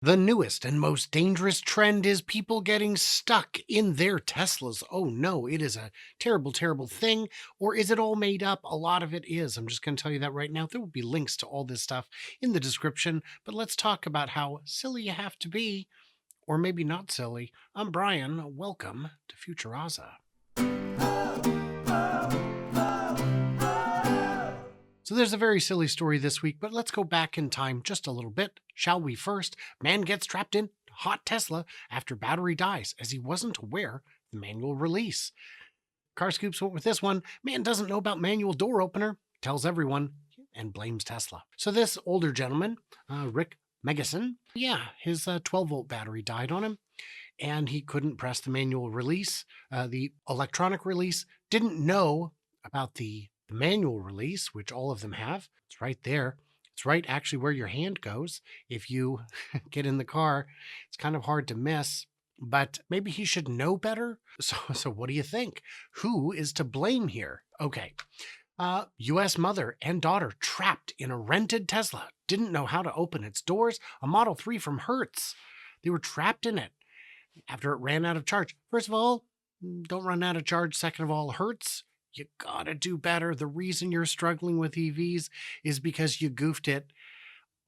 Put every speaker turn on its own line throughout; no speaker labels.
The newest and most dangerous trend is people getting stuck in their Teslas. Oh no, it is a terrible, terrible thing. Or is it all made up? A lot of it is. I'm just going to tell you that right now. There will be links to all this stuff in the description. But let's talk about how silly you have to be, or maybe not silly. I'm Brian. Welcome to Futuraza. So there's a very silly story this week, but let's go back in time just a little bit, shall we? First, man gets trapped in hot Tesla after battery dies as he wasn't aware of the manual release. Car Scoops went with this one. Man doesn't know about manual door opener, tells everyone, and blames Tesla. So this older gentleman, Rick Megason, his 12-volt battery died on him, and he couldn't press the manual release, the electronic release, didn't know about the manual release, which all of them have. It's right there. It's right actually where your hand goes. If you get in the car, it's kind of hard to miss, but maybe he should know better. So what do you think? Who is to blame here? Okay. U.S. mother and daughter trapped in a rented Tesla. Didn't know how to open its doors. A Model 3 from Hertz. They were trapped in it after it ran out of charge. First of all, don't run out of charge. Second of all, Hertz, you gotta do better. The reason you're struggling with EVs is because you goofed it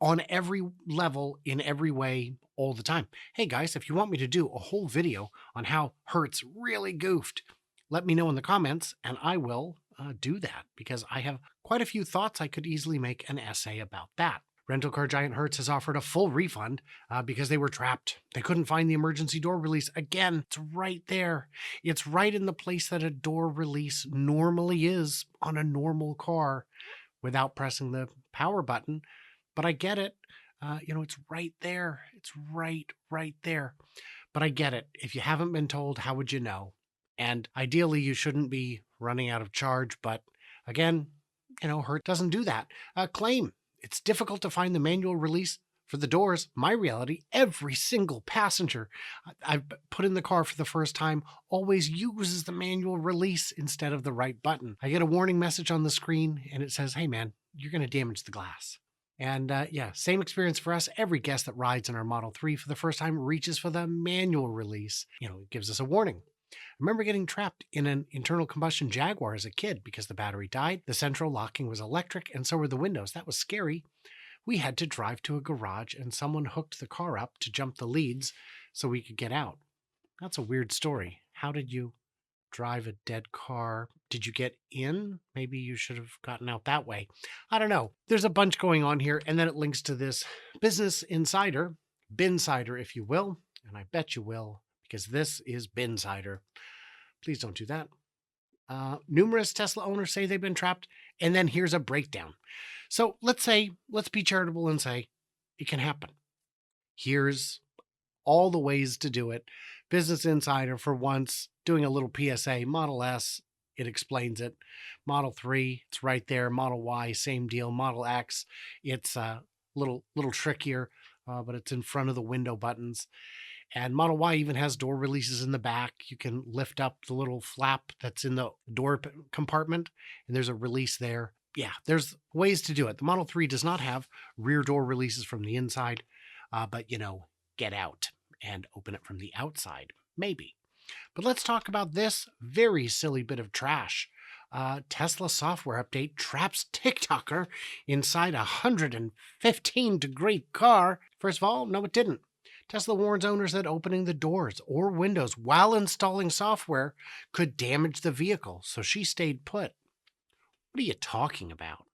on every level, in every way, all the time. Hey guys, if you want me to do a whole video on how Hertz really goofed, let me know in the comments and I will do that, because I have quite a few thoughts. I could easily make an essay about that. Rental car giant Hertz has offered a full refund because they were trapped. They couldn't find the emergency door release. Again, it's right there. It's right in the place that a door release normally is on a normal car without pressing the power button. But I get it. It's right there. It's right there. But I get it. If you haven't been told, how would you know? And ideally, you shouldn't be running out of charge. But again, Hertz doesn't do that. Claim. It's difficult to find the manual release for the doors. My reality, every single passenger I've put in the car for the first time always uses the manual release instead of the right button. I get a warning message on the screen and it says, hey man, you're going to damage the glass. And same experience for us. Every guest that rides in our Model 3 for the first time reaches for the manual release. It gives us a warning. I remember getting trapped in an internal combustion Jaguar as a kid because the battery died. The central locking was electric and so were the windows. That was scary. We had to drive to a garage and someone hooked the car up to jump the leads so we could get out. That's a weird story. How did you drive a dead car? Did you get in? Maybe you should have gotten out that way. I don't know. There's a bunch going on here, and then it links to this Business Insider, Binsider, if you will, and I bet you will, because this is Binsider. Please don't do that. Numerous Tesla owners say they've been trapped, and then here's a breakdown. So let's be charitable and say it can happen. Here's all the ways to do it. Business Insider, for once, doing a little PSA. Model S, it explains it. Model 3, it's right there. Model Y, same deal. Model X, it's a little trickier, but it's in front of the window buttons. And Model Y even has door releases in the back. You can lift up the little flap that's in the door compartment, and there's a release there. Yeah, there's ways to do it. The Model 3 does not have rear door releases from the inside, but get out and open it from the outside, maybe. But let's talk about this very silly bit of trash. Tesla software update traps TikToker inside a 115-degree car. First of all, no, it didn't. Tesla warns owners that opening the doors or windows while installing software could damage the vehicle, so she stayed put. What are you talking about?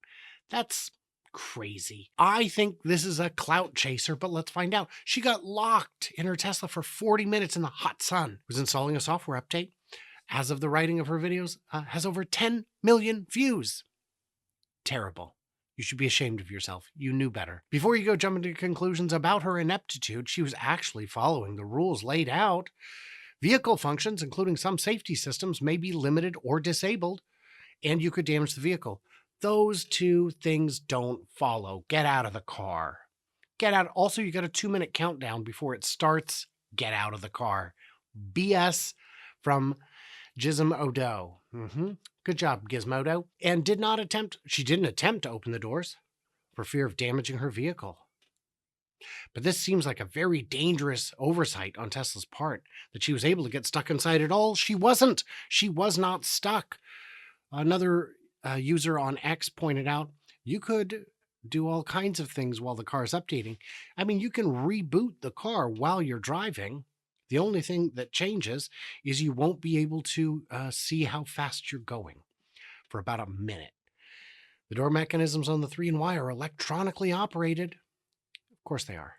That's crazy. I think this is a clout chaser, but let's find out. She got locked in her Tesla for 40 minutes in the hot sun. Was installing a software update. As of the writing of her videos, has over 10 million views. Terrible. You should be ashamed of yourself. You knew better. Before you go jumping to conclusions about her ineptitude, she was actually following the rules laid out. Vehicle functions, including some safety systems, may be limited or disabled, and you could damage the vehicle. Those two things don't follow. Get out of the car. Get out. Also, you got a 2-minute countdown before it starts. Get out of the car. BS from Gizmodo. Good job, Gizmodo. And she didn't attempt to open the doors for fear of damaging her vehicle. But this seems like a very dangerous oversight on Tesla's part that she was able to get stuck inside it all. She wasn't. She was not stuck. Another user on X pointed out you could do all kinds of things while the car is updating. I mean, you can reboot the car while you're driving. The only thing that changes is you won't be able to see how fast you're going for about a minute. The door mechanisms on the 3 and Y are electronically operated. Of course they are.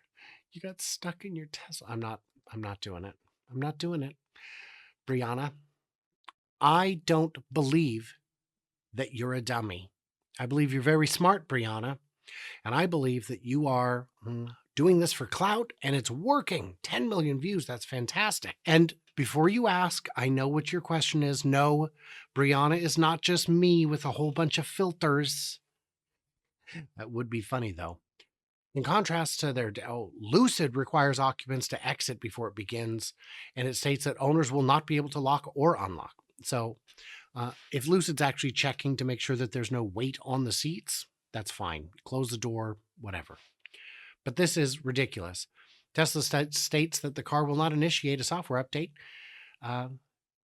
You got stuck in your Tesla. I'm not doing it. I'm not doing it. Brianna, I don't believe that you're a dummy. I believe you're very smart, Brianna. And I believe that you are doing this for clout and it's working. 10 million views. That's fantastic. And before you ask, I know what your question is. No, Brianna is not just me with a whole bunch of filters. That would be funny, though. In contrast to their Lucid requires occupants to exit before it begins, and it states that owners will not be able to lock or unlock. So if Lucid's actually checking to make sure that there's no weight on the seats, that's fine. Close the door, whatever. But this is ridiculous. Tesla states that the car will not initiate a software update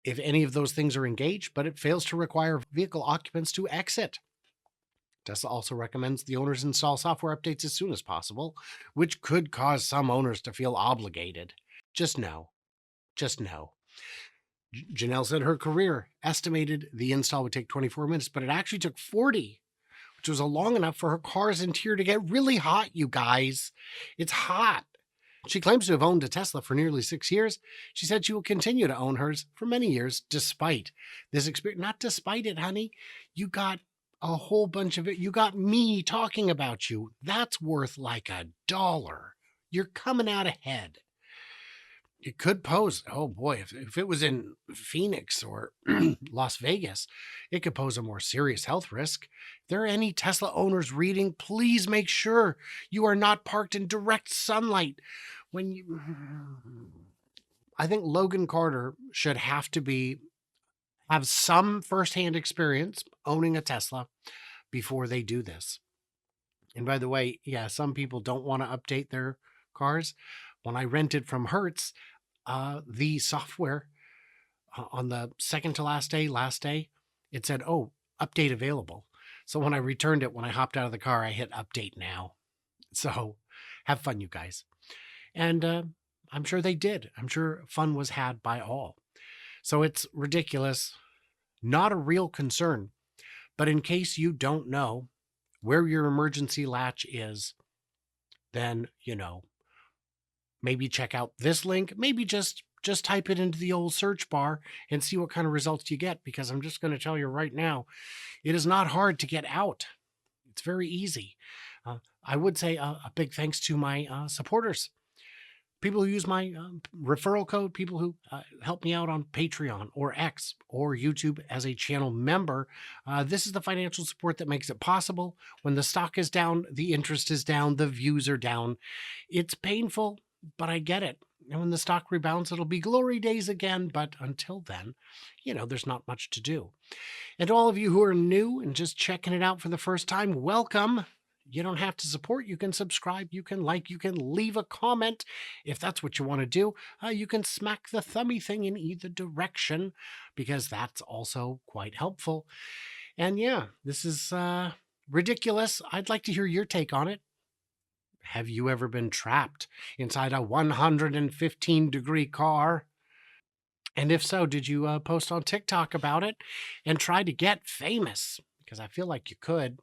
if any of those things are engaged, but it fails to require vehicle occupants to exit. Tesla also recommends the owners install software updates as soon as possible, which could cause some owners to feel obligated. Just know. Janelle said her career estimated the install would take 24 minutes, but it actually took 40, which was long enough for her car's interior to get really hot, you guys. It's hot. She claims to have owned a Tesla for nearly 6 years. She said she will continue to own hers for many years despite this experience. Not despite it, honey. You got a whole bunch of it. You got me talking about you. That's worth like $1. You're coming out ahead. It could pose, oh boy, if it was in Phoenix or Las Vegas, it could pose a more serious health risk. If there are any Tesla owners reading, please make sure you are not parked in direct sunlight. I think Logan Carter should have some firsthand experience owning a Tesla before they do this. And by the way, yeah, some people don't want to update their cars. When I rented from Hertz, the software on the second to last day, it said, oh, update available. So when I returned it, when I hopped out of the car, I hit update now. So have fun, you guys. And I'm sure they did. I'm sure fun was had by all. So it's ridiculous. Not a real concern. But in case you don't know where your emergency latch is, then, maybe check out this link. Maybe just type it into the old search bar and see what kind of results you get, because I'm just going to tell you right now, it is not hard to get out. It's very easy. I would say a big thanks to my supporters, people who use my referral code, people who help me out on Patreon or X or YouTube as a channel member. This is the financial support that makes it possible. When the stock is down, the interest is down, the views are down. It's painful, but I get it. And when the stock rebounds, it'll be glory days again. But until then, there's not much to do. And to all of you who are new and just checking it out for the first time, welcome. You don't have to support. You can subscribe. You can like. You can leave a comment if that's what you want to do. You can smack the thummy thing in either direction, because that's also quite helpful. And yeah, this is ridiculous. I'd like to hear your take on it. Have you ever been trapped inside a 115-degree car? And if so, did you post on TikTok about it and try to get famous? Because I feel like you could,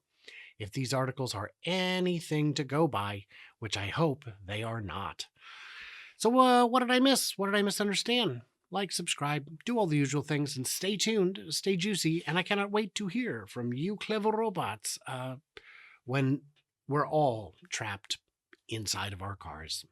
if these articles are anything to go by, which I hope they are not. So what did I miss? What did I misunderstand? Like, subscribe, do all the usual things, and stay tuned, stay juicy, and I cannot wait to hear from you clever robots when we're all trapped inside of our cars.